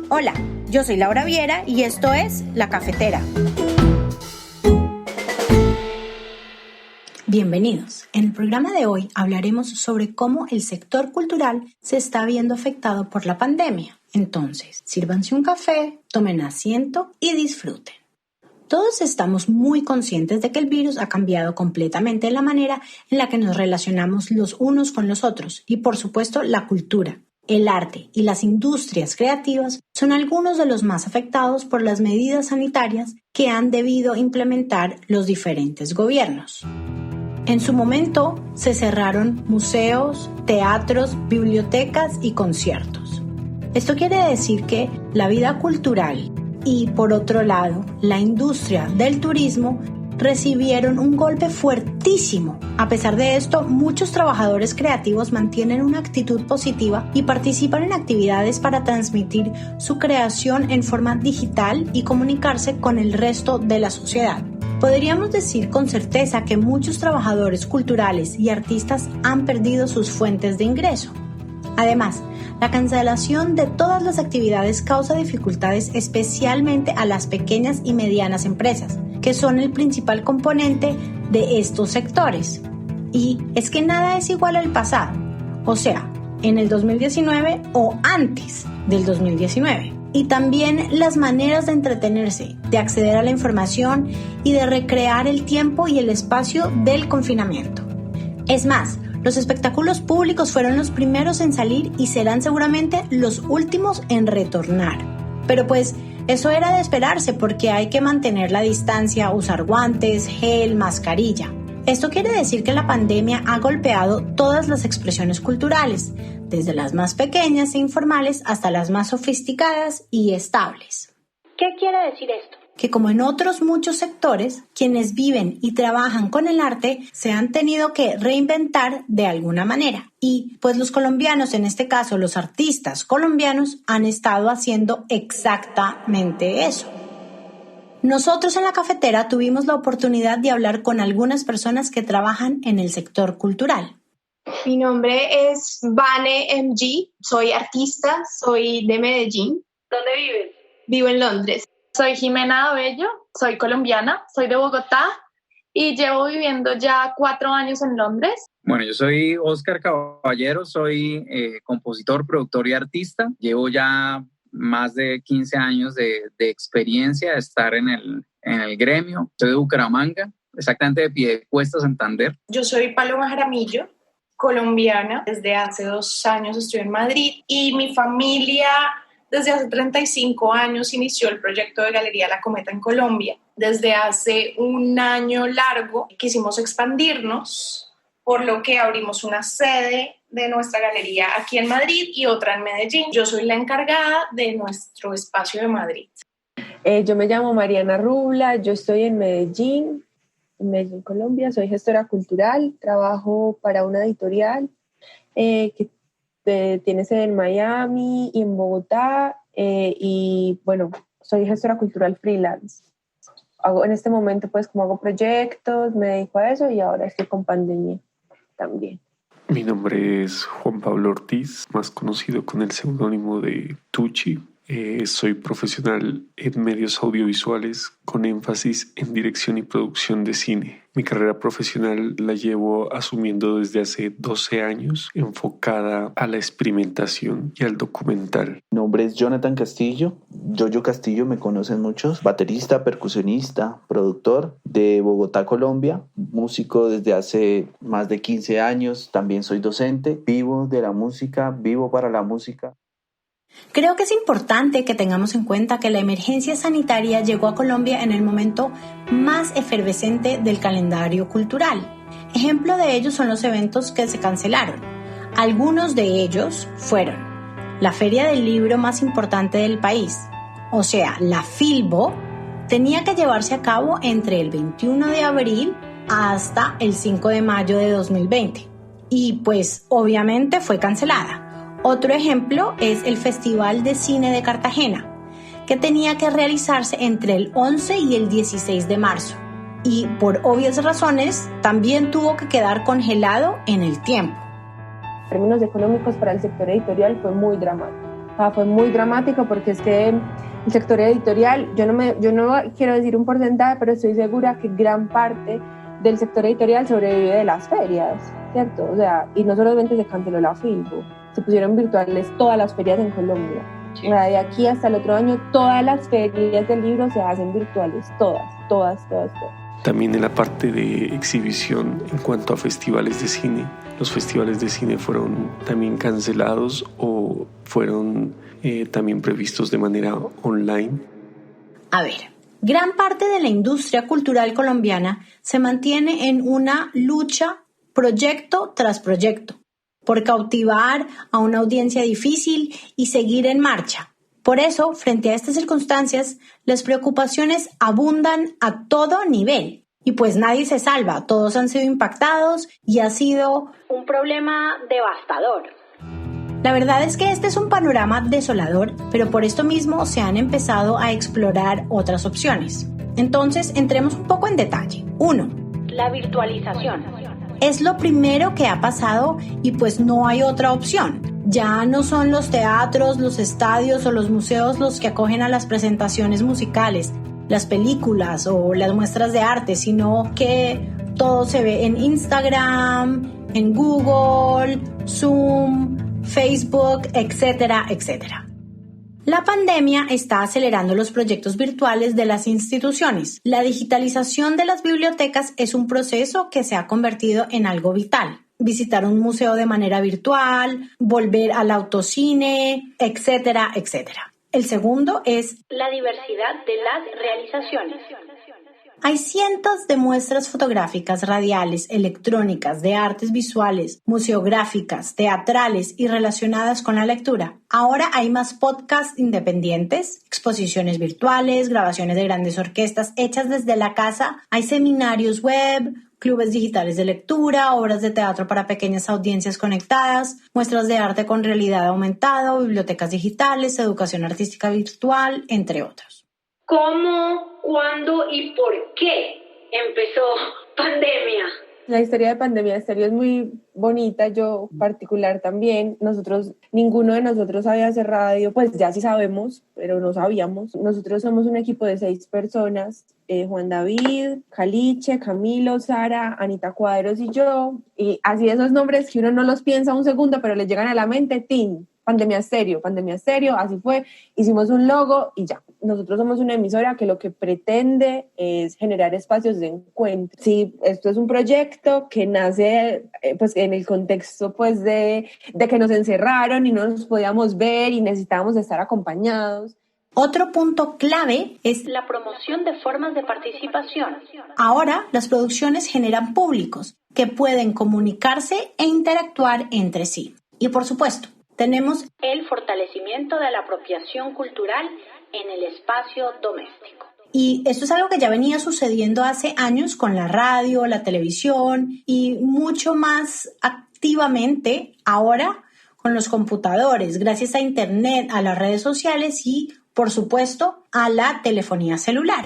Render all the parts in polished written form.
Hola, yo soy Laura Viera y esto es La Cafetera. Bienvenidos. En el programa de hoy hablaremos sobre cómo el sector cultural se está viendo afectado por la pandemia. Entonces, sírvanse un café, tomen asiento y disfruten. Todos estamos muy conscientes de que el virus ha cambiado completamente la manera en la que nos relacionamos los unos con los otros y, por supuesto, la cultura. El arte y las industrias creativas son algunos de los más afectados por las medidas sanitarias que han debido implementar los diferentes gobiernos. En su momento se cerraron museos, teatros, bibliotecas y conciertos. Esto quiere decir que la vida cultural y, por otro lado, la industria del turismo recibieron un golpe fuertísimo. A pesar de esto, muchos trabajadores creativos mantienen una actitud positiva y participan en actividades para transmitir su creación en forma digital y comunicarse con el resto de la sociedad. Podríamos decir con certeza que muchos trabajadores culturales y artistas han perdido sus fuentes de ingreso. Además, la cancelación de todas las actividades causa dificultades especialmente a las pequeñas y medianas empresas, que son el principal componente de estos sectores. Y es que nada es igual al pasado, o sea, en el 2019 o antes del 2019. Y también las maneras de entretenerse, de acceder a la información y de recrear el tiempo y el espacio del confinamiento. Es más, los espectáculos públicos fueron los primeros en salir y serán seguramente los últimos en retornar. Pero pues eso era de esperarse porque hay que mantener la distancia, usar guantes, gel, mascarilla. Esto quiere decir que la pandemia ha golpeado todas las expresiones culturales, desde las más pequeñas e informales hasta las más sofisticadas y estables. ¿Qué quiere decir esto? Que como en otros muchos sectores, quienes viven y trabajan con el arte se han tenido que reinventar de alguna manera. Y pues los colombianos, en este caso los artistas colombianos, han estado haciendo exactamente eso. Nosotros en La Cafetera tuvimos la oportunidad de hablar con algunas personas que trabajan en el sector cultural. Mi nombre es Vane MG, soy artista, soy de Medellín. ¿Dónde vives? Vivo en Londres. Soy Jimena Abello, soy colombiana, soy de Bogotá y llevo viviendo ya 4 años en Londres. Bueno, yo soy Oscar Caballero, soy compositor, productor y artista. Llevo ya más de 15 años de experiencia de estar en el gremio. Soy de Bucaramanga, exactamente de Piedecuesta, Santander. Yo soy Paloma Jaramillo, colombiana. Desde hace 2 años estoy en Madrid y mi familia desde hace 35 años inició el proyecto de Galería La Cometa en Colombia. Desde hace un año largo quisimos expandirnos, por lo que abrimos una sede de nuestra galería aquí en Madrid y otra en Medellín. Yo soy la encargada de nuestro espacio de Madrid. Yo me llamo Mariana Rubla, yo estoy en Medellín, Colombia. Soy gestora cultural, trabajo para una editorial que tiene sede en Miami y en Bogotá, y bueno, soy gestora cultural freelance. En este momento pues como hago proyectos, me dedico a eso y ahora estoy con pandemia también. Mi nombre es Juan Pablo Ortiz, más conocido con el seudónimo de Tucci. Soy profesional en medios audiovisuales con énfasis en dirección y producción de cine. Mi carrera profesional la llevo asumiendo desde hace 12 años, enfocada a la experimentación y al documental. Mi nombre es Jonathan Castillo, Yoyo Castillo, me conocen muchos, baterista, percusionista, productor de Bogotá, Colombia, músico desde hace más de 15 años, también soy docente, vivo de la música, vivo para la música. Creo que es importante que tengamos en cuenta que la emergencia sanitaria llegó a Colombia en el momento más efervescente del calendario cultural. Ejemplo de ello son los eventos que se cancelaron. Algunos de ellos fueron la feria del libro más importante del país, o sea, la Filbo, tenía que llevarse a cabo entre el 21 de abril hasta el 5 de mayo de 2020 y pues obviamente fue cancelada. Otro ejemplo es el Festival de Cine de Cartagena, que tenía que realizarse entre el 11 y el 16 de marzo y por obvias razones también tuvo que quedar congelado en el tiempo. En términos económicos para el sector editorial fue muy dramático. Fue muy dramático porque es que el sector editorial, yo no quiero decir un porcentaje, pero estoy segura que gran parte del sector editorial sobrevive de las ferias, ¿cierto? O sea, y no solamente se canceló la Filbo, se pusieron virtuales todas las ferias en Colombia. Sí. De aquí hasta el otro año, todas las ferias del libro se hacen virtuales, todas. También en la parte de exhibición, en cuanto a festivales de cine, ¿los festivales de cine fueron también cancelados o fueron también previstos de manera online? A ver, gran parte de la industria cultural colombiana se mantiene en una lucha proyecto tras proyecto por cautivar a una audiencia difícil y seguir en marcha. Por eso, frente a estas circunstancias, las preocupaciones abundan a todo nivel. Y pues nadie se salva, todos han sido impactados y ha sido un problema devastador. La verdad es que este es un panorama desolador, pero por esto mismo se han empezado a explorar otras opciones. Entonces, entremos un poco en detalle. 1. La virtualización. Es lo primero que ha pasado y pues no hay otra opción. Ya no son los teatros, los estadios o los museos los que acogen a las presentaciones musicales, las películas o las muestras de arte, sino que todo se ve en Instagram, en Google, Zoom, Facebook, etcétera, etcétera. La pandemia está acelerando los proyectos virtuales de las instituciones. La digitalización de las bibliotecas es un proceso que se ha convertido en algo vital. Visitar un museo de manera virtual, volver al autocine, etcétera, etcétera. El segundo es la diversidad de las realizaciones. Hay cientos de muestras fotográficas, radiales, electrónicas, de artes visuales, museográficas, teatrales y relacionadas con la lectura. Ahora hay más podcasts independientes, exposiciones virtuales, grabaciones de grandes orquestas hechas desde la casa, hay seminarios web, clubes digitales de lectura, obras de teatro para pequeñas audiencias conectadas, muestras de arte con realidad aumentada, bibliotecas digitales, educación artística virtual, entre otros. ¿Cómo, cuándo y por qué empezó pandemia? La historia de Pandemia Estéreo es muy bonita, yo particular también. Ninguno de nosotros había hacer radio, pues ya sí sabemos, pero no sabíamos. Nosotros somos un equipo de 6 personas, Juan David, Caliche, Camilo, Sara, Anita Cuadros y yo. Y así esos nombres que uno no los piensa un segundo, pero les llegan a la mente, ¡tin! Pandemia Estéreo, así fue. Hicimos un logo y ya. Nosotros somos una emisora que lo que pretende es generar espacios de encuentro. Sí, esto es un proyecto que nace pues en el contexto pues de que nos encerraron y no nos podíamos ver y necesitábamos estar acompañados. Otro punto clave es la promoción de formas de participación. Ahora las producciones generan públicos que pueden comunicarse e interactuar entre sí. Y por supuesto, tenemos el fortalecimiento de la apropiación cultural en el espacio doméstico. Y esto es algo que ya venía sucediendo hace años con la radio, la televisión y mucho más activamente ahora con los computadores, gracias a Internet, a las redes sociales y, por supuesto, a la telefonía celular.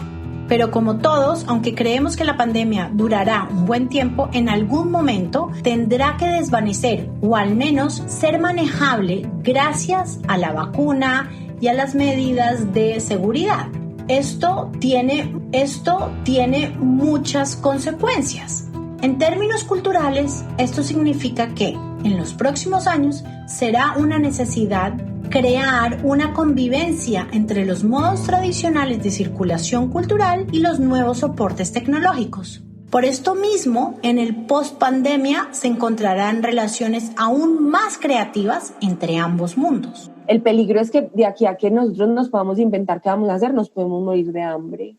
Pero como todos, aunque creemos que la pandemia durará un buen tiempo, en algún momento tendrá que desvanecer o al menos ser manejable gracias a la vacuna y a las medidas de seguridad. Esto tiene muchas consecuencias. En términos culturales, esto significa que en los próximos años será una necesidad crear una convivencia entre los modos tradicionales de circulación cultural y los nuevos soportes tecnológicos. Por esto mismo, en el post-pandemia se encontrarán relaciones aún más creativas entre ambos mundos. El peligro es que de aquí a que nosotros nos podamos inventar qué vamos a hacer, nos podemos morir de hambre.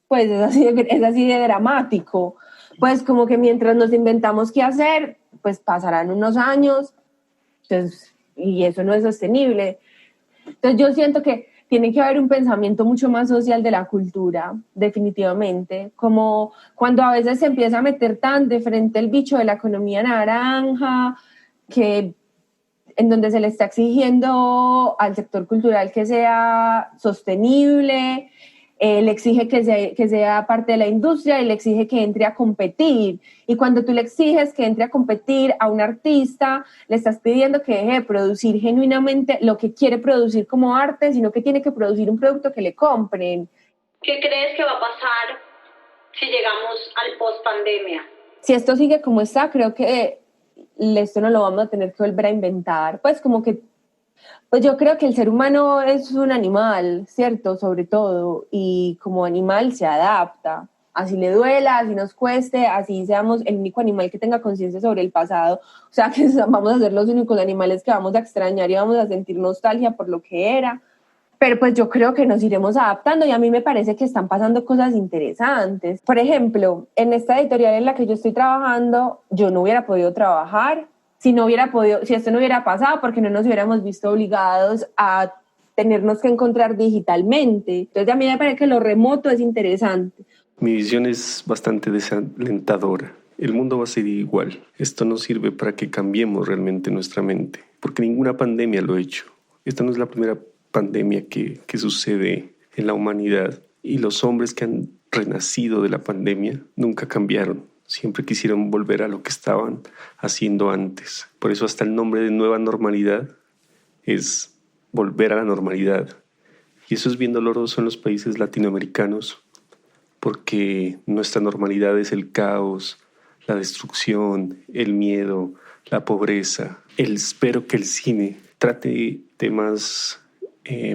Pues es así de dramático. Pues como que mientras nos inventamos qué hacer, pues pasarán unos años, entonces, y eso no es sostenible. Entonces yo siento que tiene que haber un pensamiento mucho más social de la cultura, definitivamente, como cuando a veces se empieza a meter tan de frente el bicho de la economía naranja, que en donde se le está exigiendo al sector cultural que sea sostenible, le exige que sea parte de la industria y le exige que entre a competir. Y cuando tú le exiges que entre a competir a un artista, le estás pidiendo que deje de producir genuinamente lo que quiere producir como arte, sino que tiene que producir un producto que le compren. ¿Qué crees que va a pasar si llegamos al post-pandemia? Si esto sigue como está, creo que esto no lo vamos a tener que volver a inventar. Pues yo creo que el ser humano es un animal, ¿cierto? Sobre todo, y como animal se adapta. Así le duela, así nos cueste, así seamos el único animal que tenga conciencia sobre el pasado. O sea, que vamos a ser los únicos animales que vamos a extrañar y vamos a sentir nostalgia por lo que era. Pero pues yo creo que nos iremos adaptando y a mí me parece que están pasando cosas interesantes. Por ejemplo, en esta editorial en la que yo estoy trabajando, yo no hubiera podido trabajar si esto no hubiera pasado, porque no nos hubiéramos visto obligados a tenernos que encontrar digitalmente. Entonces a mí me parece que lo remoto es interesante. Mi visión es bastante desalentadora. El mundo va a seguir igual. Esto no sirve para que cambiemos realmente nuestra mente, porque ninguna pandemia lo ha hecho. Esta no es la primera pandemia que sucede en la humanidad, y los hombres que han renacido de la pandemia nunca cambiaron, siempre quisieron volver a lo que estaban haciendo antes. Por eso hasta el nombre de nueva normalidad es volver a la normalidad, y eso es bien doloroso en los países latinoamericanos, porque nuestra normalidad es el caos, la destrucción, el miedo, la pobreza. Espero que el cine trate temas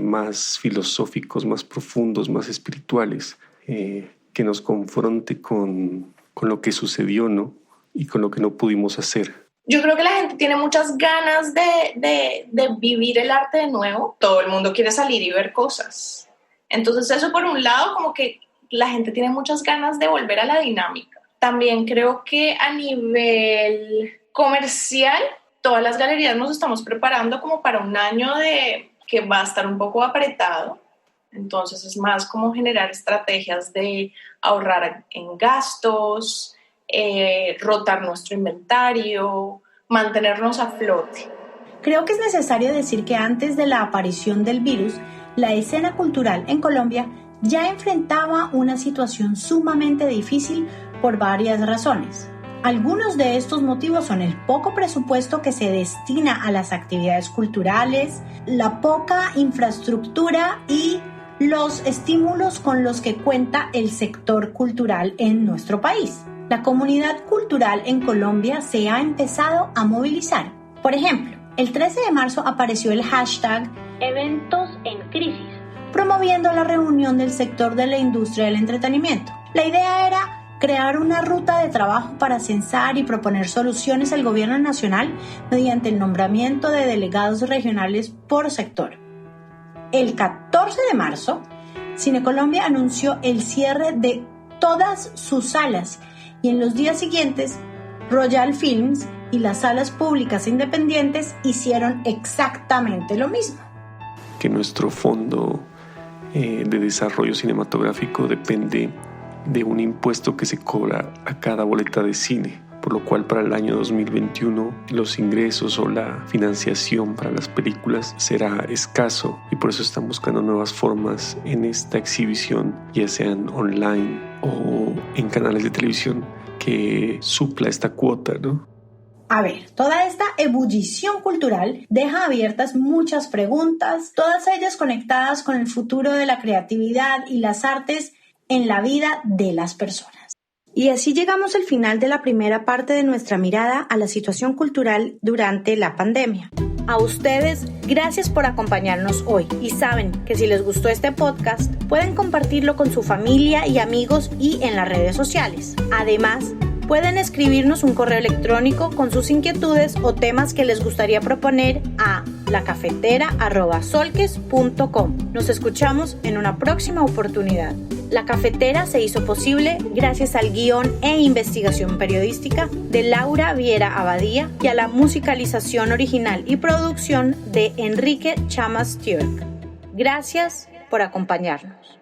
más filosóficos, más profundos, más espirituales, que nos confronte con lo que sucedió, ¿no? Y con lo que no pudimos hacer. Yo creo que la gente tiene muchas ganas de vivir el arte de nuevo. Todo el mundo quiere salir y ver cosas. Entonces eso, por un lado, como que la gente tiene muchas ganas de volver a la dinámica. También creo que a nivel comercial, todas las galerías nos estamos preparando como para un año que va a estar un poco apretado. Entonces es más como generar estrategias de ahorrar en gastos, rotar nuestro inventario, mantenernos a flote. Creo que es necesario decir que antes de la aparición del virus, la escena cultural en Colombia ya enfrentaba una situación sumamente difícil por varias razones. Algunos de estos motivos son el poco presupuesto que se destina a las actividades culturales, la poca infraestructura y los estímulos con los que cuenta el sector cultural en nuestro país. La comunidad cultural en Colombia se ha empezado a movilizar. Por ejemplo, el 13 de marzo apareció el hashtag Eventos en crisis, promoviendo la reunión del sector de la industria del entretenimiento. La idea era crear una ruta de trabajo para censar y proponer soluciones al gobierno nacional mediante el nombramiento de delegados regionales por sector. El 14 de marzo, Cine Colombia anunció el cierre de todas sus salas y en los días siguientes, Royal Films y las salas públicas e independientes hicieron exactamente lo mismo. Que nuestro fondo de desarrollo cinematográfico depende de un impuesto que se cobra a cada boleta de cine, por lo cual para el año 2021 los ingresos o la financiación para las películas será escaso, y por eso están buscando nuevas formas en esta exhibición, ya sean online o en canales de televisión, que supla esta cuota, ¿no? A ver, toda esta ebullición cultural deja abiertas muchas preguntas, todas ellas conectadas con el futuro de la creatividad y las artes en la vida de las personas. Y así llegamos al final de la primera parte de nuestra mirada a la situación cultural durante la pandemia. A ustedes, gracias por acompañarnos hoy, y saben que si les gustó este podcast, pueden compartirlo con su familia y amigos y en las redes sociales. Además, pueden escribirnos un correo electrónico con sus inquietudes o temas que les gustaría proponer a lacafetera@solques.com. Nos escuchamos en una próxima oportunidad. La Cafetera se hizo posible gracias al guión e investigación periodística de Laura Viera Abadía y a la musicalización original y producción de Enrique Chamas Stewart. Gracias por acompañarnos.